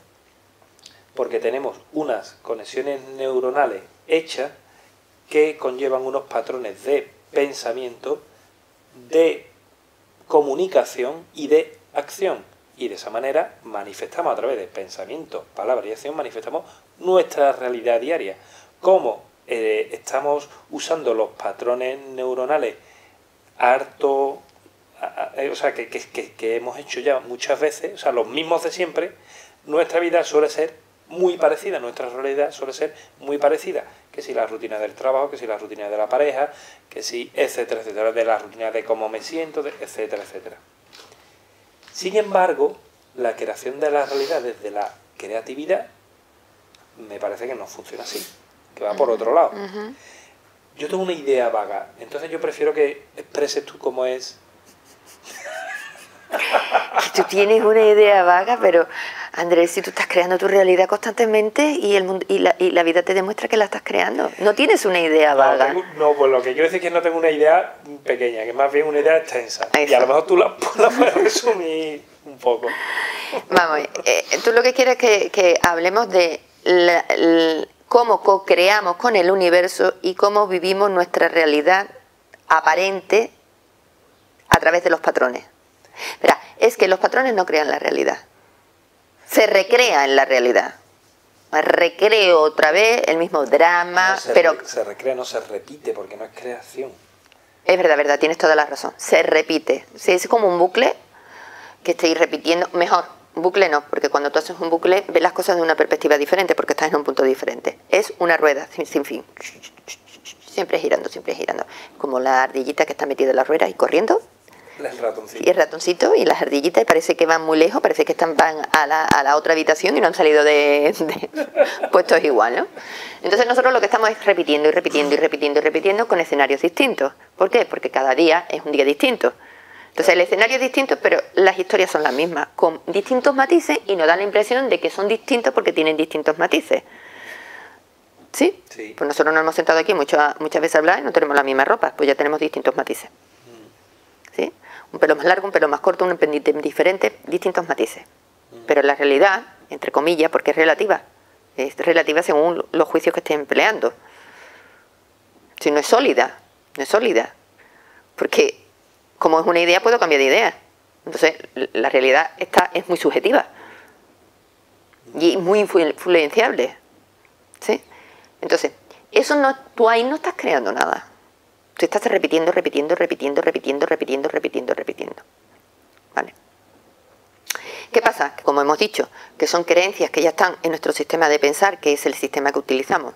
porque tenemos unas conexiones neuronales hechas que conllevan unos patrones de pensamiento, de comunicación y de acción. Y de esa manera manifestamos a través de pensamiento, palabra y acción, manifestamos nuestra realidad diaria. ¿Cómo? Estamos usando los patrones neuronales o sea, que hemos hecho ya muchas veces, o sea, los mismos de siempre, nuestra vida suele ser muy parecida, nuestra realidad suele ser muy parecida, que si la rutina del trabajo, que si la rutina de la pareja, que si etcétera, etcétera, de la rutina de cómo me siento, etcétera, etcétera. Sin embargo, la creación de la realidad desde la creatividad me parece que no funciona así, que va por otro lado. Yo tengo una idea vaga, entonces yo prefiero que expreses tú cómo es. Tú tienes una idea vaga, pero Andrés, si tú estás creando tu realidad constantemente y el mundo, y la vida te demuestra que la estás creando, no tienes una idea vaga. No, pues lo que quiero decir es que no tengo una idea pequeña, que más bien una idea extensa. Eso. Y a lo mejor tú la puedes resumir un poco. Vamos, tú lo que quieres es que hablemos de cómo co-creamos con el universo y cómo vivimos nuestra realidad aparente a través de los patrones. Verá, es que los patrones no crean la realidad, se recrea en la realidad. Recreo otra vez el mismo drama, pero... Se recrea, no se repite, porque no es creación. Es verdad, tienes toda la razón, se repite. Sí, es como un bucle que estáis repitiendo, mejor, bucle no, porque cuando tú haces un bucle ves las cosas de una perspectiva diferente porque estás en un punto diferente. Es una rueda sin fin, siempre girando, como la ardillita que está metida en la rueda y corriendo. El ratoncito. Y el ratoncito y las ardillitas, y parece que van muy lejos, parece que van a la otra habitación y no han salido de puestos igual, ¿no? Entonces nosotros lo que estamos es repitiendo con escenarios distintos. ¿Por qué? Porque cada día es un día distinto. Entonces el escenario es distinto, pero las historias son las mismas, con distintos matices, y nos da la impresión de que son distintos porque tienen distintos matices. ¿Sí? Sí. Pues nosotros nos hemos sentado aquí muchas veces a hablar y no tenemos la misma ropa, pues ya tenemos distintos matices. ¿Sí? Un pelo más largo, un pelo más corto, un pendiente diferente, distintos matices. Pero la realidad, entre comillas, porque es relativa según los juicios que esté empleando. Si no es sólida, porque como es una idea puedo cambiar de idea. Entonces la realidad es muy subjetiva y muy influenciable. ¿Sí? Entonces, tú ahí no estás creando nada. Tú estás repitiendo. ¿Vale? ¿Qué pasa? Que como hemos dicho, que son creencias que ya están en nuestro sistema de pensar, que es el sistema que utilizamos.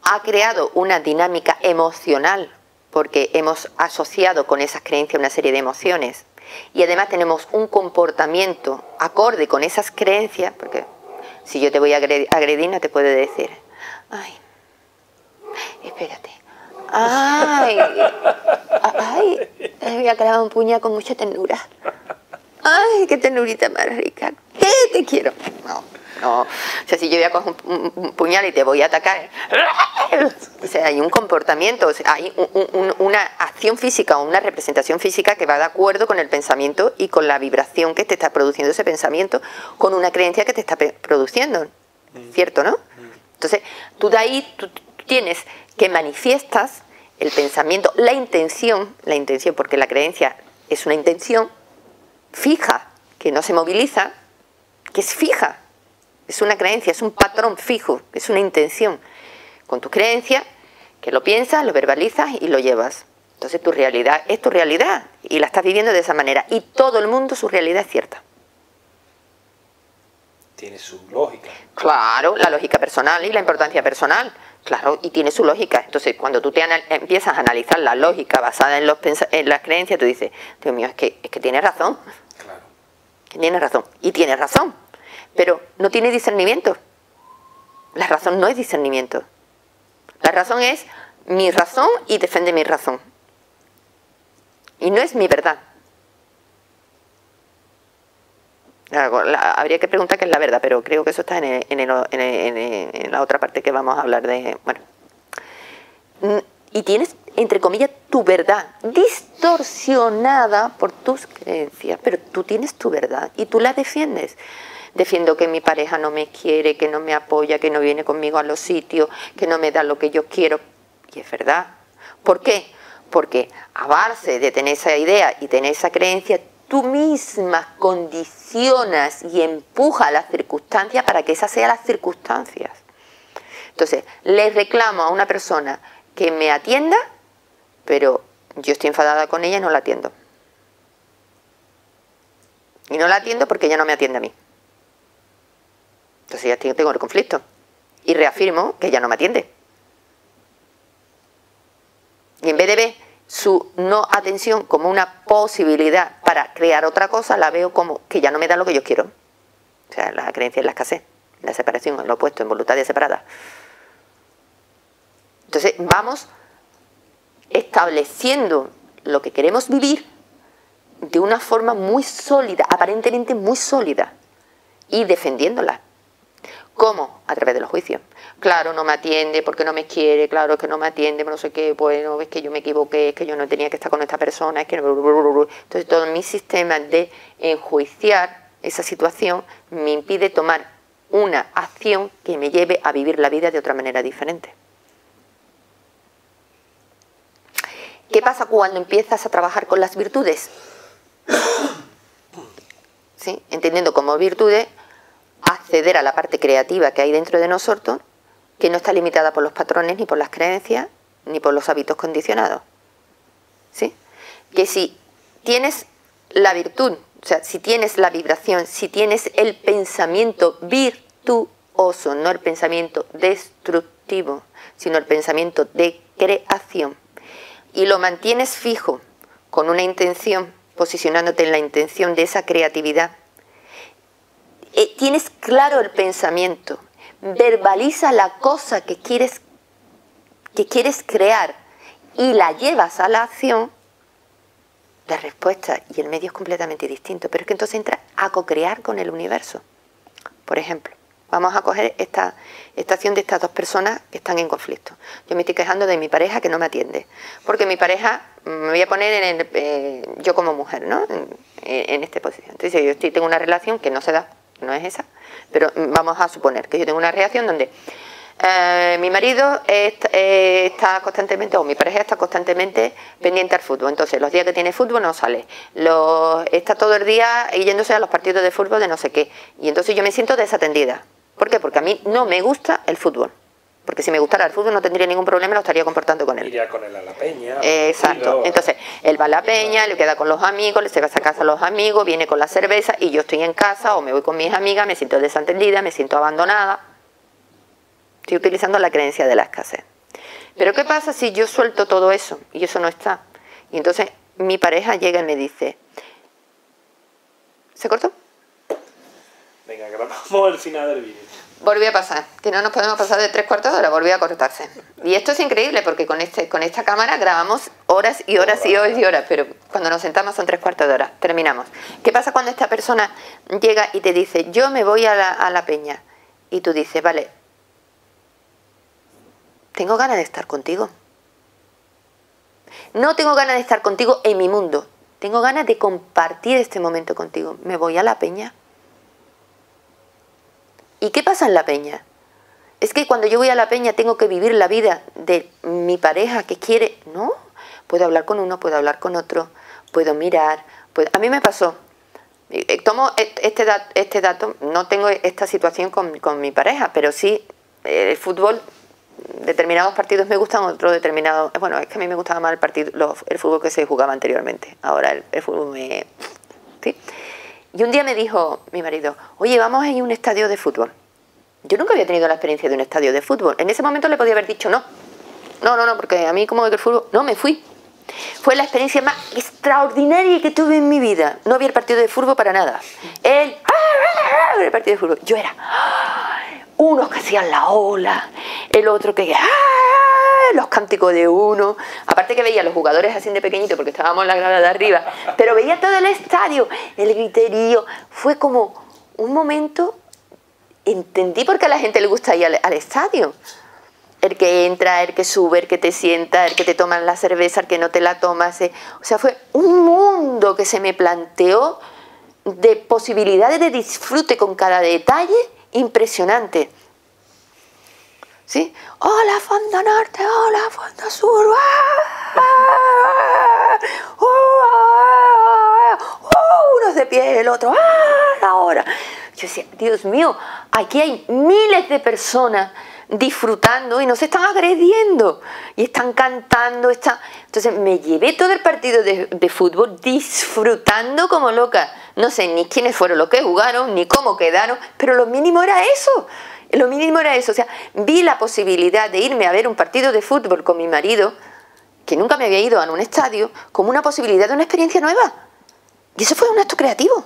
Ha creado una dinámica emocional, porque hemos asociado con esas creencias una serie de emociones. Y además tenemos un comportamiento acorde con esas creencias, porque si yo te voy a agredir no te puedo decir, ay, espérate, ay, voy a clavar un puñal con mucha ternura. Ay, qué ternurita más rica, ¿qué te quiero? No, o sea, si yo voy a coger un puñal y te voy a atacar, o sea, hay un comportamiento, o sea, hay una acción física o una representación física que va de acuerdo con el pensamiento y con la vibración que te está produciendo ese pensamiento, con una creencia que te está produciendo, ¿cierto, no? Entonces, tú de ahí tú tienes que manifiestas el pensamiento, la intención, porque la creencia es una intención fija, que no se moviliza, que es fija. Es una creencia, es un patrón fijo, es una intención. Con tu creencia, que lo piensas, lo verbalizas y lo llevas. Entonces tu realidad es tu realidad y la estás viviendo de esa manera. Y todo el mundo, su realidad es cierta. Tiene su lógica. Claro, la lógica personal y la importancia personal. Claro, y tiene su lógica. Entonces, cuando tú empiezas a analizar la lógica basada en las creencias, tú dices, Dios mío, es que tienes razón. Claro. Que tienes razón. Y tienes razón. Pero no tiene discernimiento. La razón no es discernimiento. La razón es mi razón y defiende mi razón. Y no es mi verdad. Habría que preguntar qué es la verdad, pero creo que eso está en la otra parte que vamos a hablar de... Bueno. Y tienes, entre comillas, tu verdad distorsionada por tus creencias, pero tú tienes tu verdad y tú la defiendes. Defiendo que mi pareja no me quiere, que no me apoya, que no viene conmigo a los sitios, que no me da lo que yo quiero. Y es verdad. ¿Por qué? Porque a base de tener esa idea y tener esa creencia, tú misma condicionas y empujas las circunstancias para que esas sean las circunstancias. Entonces, le reclamo a una persona que me atienda, pero yo estoy enfadada con ella y no la atiendo. Y no la atiendo porque ella no me atiende a mí. Entonces ya tengo el conflicto. Y reafirmo que ella no me atiende. Y en vez de ver su no atención como una posibilidad para crear otra cosa, la veo como que ya no me da lo que yo quiero. O sea, la creencia en la escasez, la separación, lo opuesto, en voluntades separadas. Entonces vamos estableciendo lo que queremos vivir de una forma muy sólida, aparentemente muy sólida, y defendiéndola. ¿Cómo? A través de los juicios. Claro, no me atiende porque no me quiere, claro que no me atiende, no sé qué, bueno, es que yo me equivoqué, es que yo no tenía que estar con esta persona, es que... Entonces todo mi sistema de enjuiciar esa situación me impide tomar una acción que me lleve a vivir la vida de otra manera diferente. ¿Qué pasa cuando empiezas a trabajar con las virtudes? ¿Sí? Entendiendo como virtudes acceder a la parte creativa que hay dentro de nosotros, que no está limitada por los patrones, ni por las creencias, ni por los hábitos condicionados. ¿Sí? Que si tienes la virtud, o sea, si tienes la vibración, si tienes el pensamiento virtuoso, no el pensamiento destructivo, sino el pensamiento de creación, y lo mantienes fijo con una intención, posicionándote en la intención de esa creatividad, tienes claro el pensamiento, verbaliza la cosa que quieres crear y la llevas a la acción, la respuesta y el medio es completamente distinto. Pero es que entonces entra a co-crear con el universo. Por ejemplo, vamos a coger esta acción de estas dos personas que están en conflicto. Yo me estoy quejando de mi pareja que no me atiende, porque mi pareja, me voy a poner yo como mujer, ¿no? En esta posición. Entonces yo tengo una relación que no se da, no es esa, pero vamos a suponer que yo tengo una relación donde mi marido está constantemente, o mi pareja está constantemente pendiente al fútbol. Entonces los días que tiene fútbol no sale, está todo el día yéndose a los partidos de fútbol de no sé qué, y entonces yo me siento desatendida. ¿Por qué? Porque a mí no me gusta el fútbol. Porque si me gustara el fútbol no tendría ningún problema, lo estaría comportando con él. Iría con él a la peña. Exacto. Entonces, él va a la peña, le queda con los amigos, le se va a casa a los amigos, viene con la cerveza y yo estoy en casa o me voy con mis amigas, me siento desatendida, me siento abandonada. Estoy utilizando la creencia de la escasez. Pero ¿qué pasa si yo suelto todo eso y eso no está? Y entonces mi pareja llega y me dice... ¿Se cortó? Venga, grabamos el final del vídeo. Volvió a pasar, que no nos podemos pasar de 3/4 de hora, volvió a cortarse. Y esto es increíble porque con esta cámara grabamos horas y horas y horas y horas, pero cuando nos sentamos son 3/4 de hora, terminamos. ¿Qué pasa cuando esta persona llega y te dice, yo me voy a la peña? Y tú dices, vale, tengo ganas de estar contigo. No tengo ganas de estar contigo en mi mundo, tengo ganas de compartir este momento contigo. Me voy a la peña. ¿Y qué pasa en la peña? Es que cuando yo voy a la peña tengo que vivir la vida de mi pareja que quiere... No, puedo hablar con uno, puedo hablar con otro, puedo mirar... A mí me pasó, tomo este dato, no tengo esta situación con mi pareja, pero sí el fútbol, determinados partidos me gustan, otros determinados... Bueno, es que a mí me gustaba más el fútbol que se jugaba anteriormente, ahora el fútbol me... ¿sí? Y un día me dijo mi marido, oye, vamos a ir a un estadio de fútbol. Yo nunca había tenido la experiencia de un estadio de fútbol. En ese momento le podía haber dicho no. No, porque a mí como que el fútbol... No, me fui. Fue la experiencia más extraordinaria que tuve en mi vida. No había el partido de fútbol para nada. El partido de fútbol. Yo era... Unos que hacían la ola, el otro que... los cánticos de uno, aparte que veía a los jugadores así de pequeñito porque estábamos en la grada de arriba, pero veía todo el estadio, el griterío, fue como un momento, entendí por qué a la gente le gusta ir al estadio, el que entra, el que sube, el que te sienta, el que te toma la cerveza, el que no te la tomas, o sea, fue un mundo que se me planteó de posibilidades de disfrute con cada detalle impresionante. ¿Sí? Hola, Fonda Norte, hola, Fonda Sur. Unos de pie, el otro. Ahora. Yo decía, Dios mío, aquí hay miles de personas disfrutando y no se están agrediendo. Y están cantando. Entonces me llevé todo el partido de fútbol disfrutando como loca. No sé ni quiénes fueron los que jugaron, ni cómo quedaron, pero lo mínimo era eso. Lo mínimo era eso, o sea, vi la posibilidad de irme a ver un partido de fútbol con mi marido, que nunca me había ido a un estadio, como una posibilidad de una experiencia nueva. Y eso fue un acto creativo.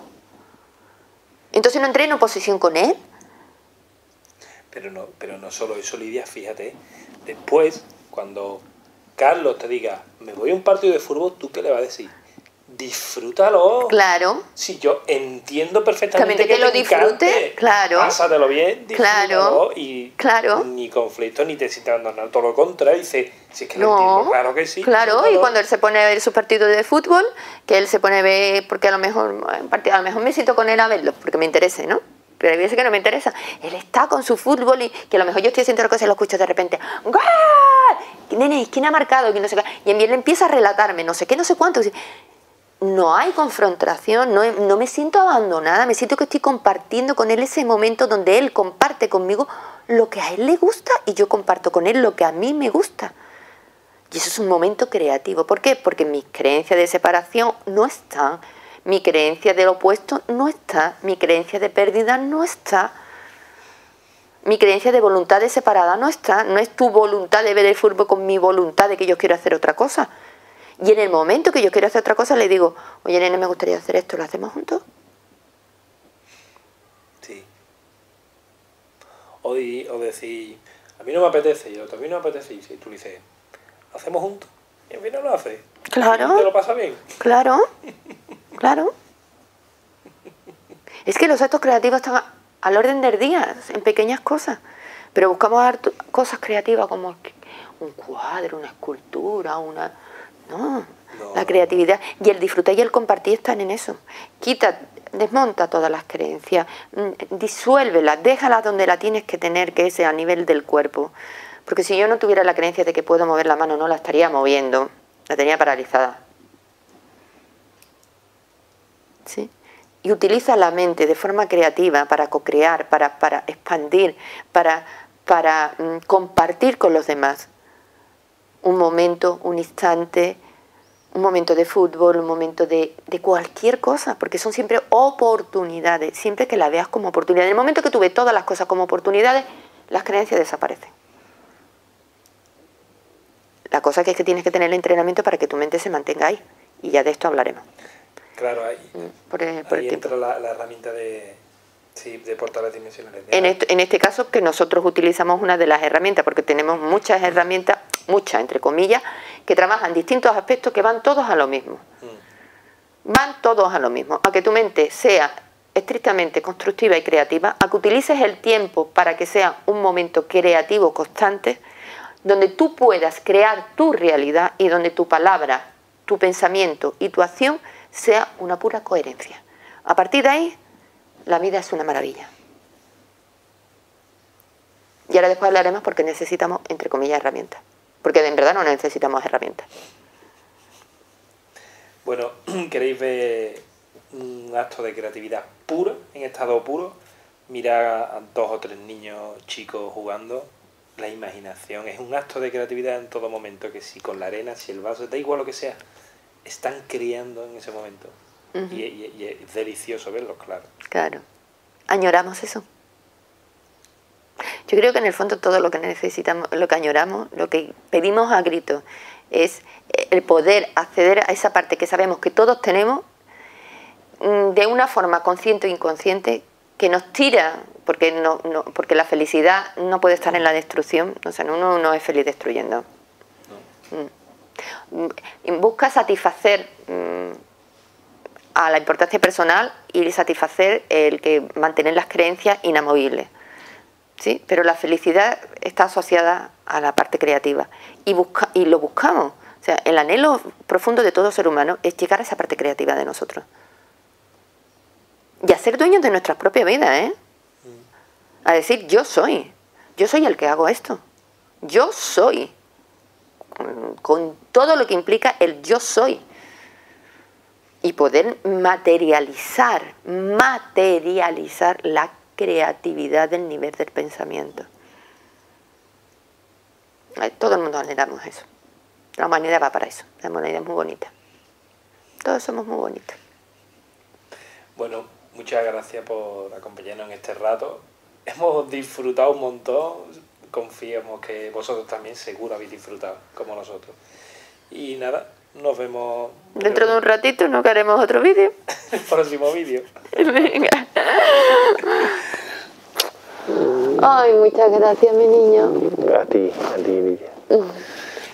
Entonces no entré en oposición con él. Pero no solo eso, Lidia, fíjate, después, cuando Carlos te diga, me voy a un partido de fútbol, ¿tú qué le vas a decir? Disfrútalo. Claro. Si yo entiendo perfectamente que lo disfrute, claro. Pásatelo bien, disfrútalo, claro. Y claro. Ni conflicto, ni te sientas abandonado, todo lo contrario. Dice, si es que lo entiendo, claro que sí. Claro, disfrútalo. Y cuando él se pone a ver sus partidos de fútbol, que él se pone a ver, porque a lo mejor me siento con él a verlo, porque me interese, ¿no? Pero hay veces que no me interesa. Él está con su fútbol y que a lo mejor yo estoy haciendo otra cosa y lo escucho de repente. ¡Gol! Nene, ¿quién ha marcado? ¿Quién no sé qué? Y él empieza a relatarme no sé qué, no sé cuánto. No hay confrontación, no me siento abandonada, me siento que estoy compartiendo con él ese momento donde él comparte conmigo lo que a él le gusta y yo comparto con él lo que a mí me gusta. Y eso es un momento creativo. ¿Por qué? Porque mis creencias de separación no están, mi creencia del opuesto no está, mi creencia de pérdida no está, mi creencia de voluntad de separada no está, no es tu voluntad de ver el fútbol con mi voluntad de que yo quiero hacer otra cosa. Y en el momento que yo quiero hacer otra cosa le digo, oye, nene, me gustaría hacer esto, ¿lo hacemos juntos? Sí. O decir, a mí no me apetece, y a mí no me apetece, y tú le dices, ¿lo hacemos juntos? Y al final lo haces. Claro. ¿Te lo pasa bien? Claro, claro. Es que los actos creativos están al orden del día, en pequeñas cosas. Pero buscamos cosas creativas como un cuadro, una escultura, No, la creatividad y el disfrutar y el compartir están en eso. Desmonta todas las creencias, disuélvelas, déjalas donde la tienes que tener, que es a nivel del cuerpo. Porque si yo no tuviera la creencia de que puedo mover la mano, no la estaría moviendo, la tenía paralizada. ¿Sí? Y utiliza la mente de forma creativa para co-crear, para expandir, para para compartir con los demás un momento, un instante, un momento de fútbol, un momento de cualquier cosa, porque son siempre oportunidades, siempre que las veas como oportunidades. En el momento que tú ves todas las cosas como oportunidades, las creencias desaparecen. La cosa que es que tienes que tener el entrenamiento para que tu mente se mantenga ahí, y ya de esto hablaremos. Claro, ahí ahí entra la herramienta de portales dimensionales. En este caso, que nosotros utilizamos una de las herramientas, porque tenemos muchas herramientas, muchas entre comillas, que trabajan distintos aspectos que van todos a lo mismo. Van todos a lo mismo. A que tu mente sea estrictamente constructiva y creativa, a que utilices el tiempo para que sea un momento creativo constante, donde tú puedas crear tu realidad y donde tu palabra, tu pensamiento y tu acción sea una pura coherencia. A partir de ahí, la vida es una maravilla. Y ahora después hablaremos porque necesitamos, entre comillas, herramientas. Porque en verdad no necesitamos herramientas. Bueno, ¿queréis ver un acto de creatividad puro, en estado puro? Mira a 2 o 3 niños chicos jugando. La imaginación es un acto de creatividad en todo momento, que si con la arena, si el vaso, da igual lo que sea, están criando en ese momento. Y es delicioso verlos, claro. Claro. ¿Añoramos eso? Yo creo que en el fondo todo lo que necesitamos, lo que añoramos, lo que pedimos a gritos, es el poder acceder a esa parte que sabemos que todos tenemos de una forma consciente o inconsciente que nos tira, porque la felicidad no puede estar en la destrucción, o sea, uno no es feliz destruyendo. Busca satisfacer a la importancia personal y satisfacer el que mantener las creencias inamovibles. ¿Sí? Pero la felicidad está asociada a la parte creativa y lo buscamos. O sea, el anhelo profundo de todo ser humano es llegar a esa parte creativa de nosotros. Y a ser dueños de nuestras propias vidas, ¿eh? A decir, yo soy el que hago esto. Yo soy. Con todo lo que implica el yo soy. Y poder materializar la creatividad del nivel del pensamiento. Todo el mundo anhelamos eso. La humanidad va para eso. La humanidad es muy bonita. Todos somos muy bonitos. Bueno, muchas gracias por acompañarnos en este rato. Hemos disfrutado un montón. Confiamos que vosotros también seguro habéis disfrutado, como nosotros. Y nada, nos vemos... Dentro de un ratito nos haremos otro vídeo. El próximo vídeo. Venga. Ay, muchas gracias, mi niño. A ti, Lidia.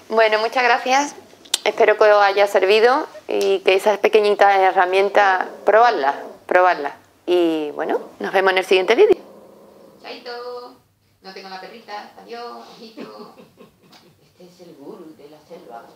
Bueno, muchas gracias. Espero que os haya servido y que esas pequeñitas herramientas, probarlas. Y bueno, nos vemos en el siguiente vídeo. Chaito. No tengo la perrita. Adiós, ojito. Este es el gurú de la selva.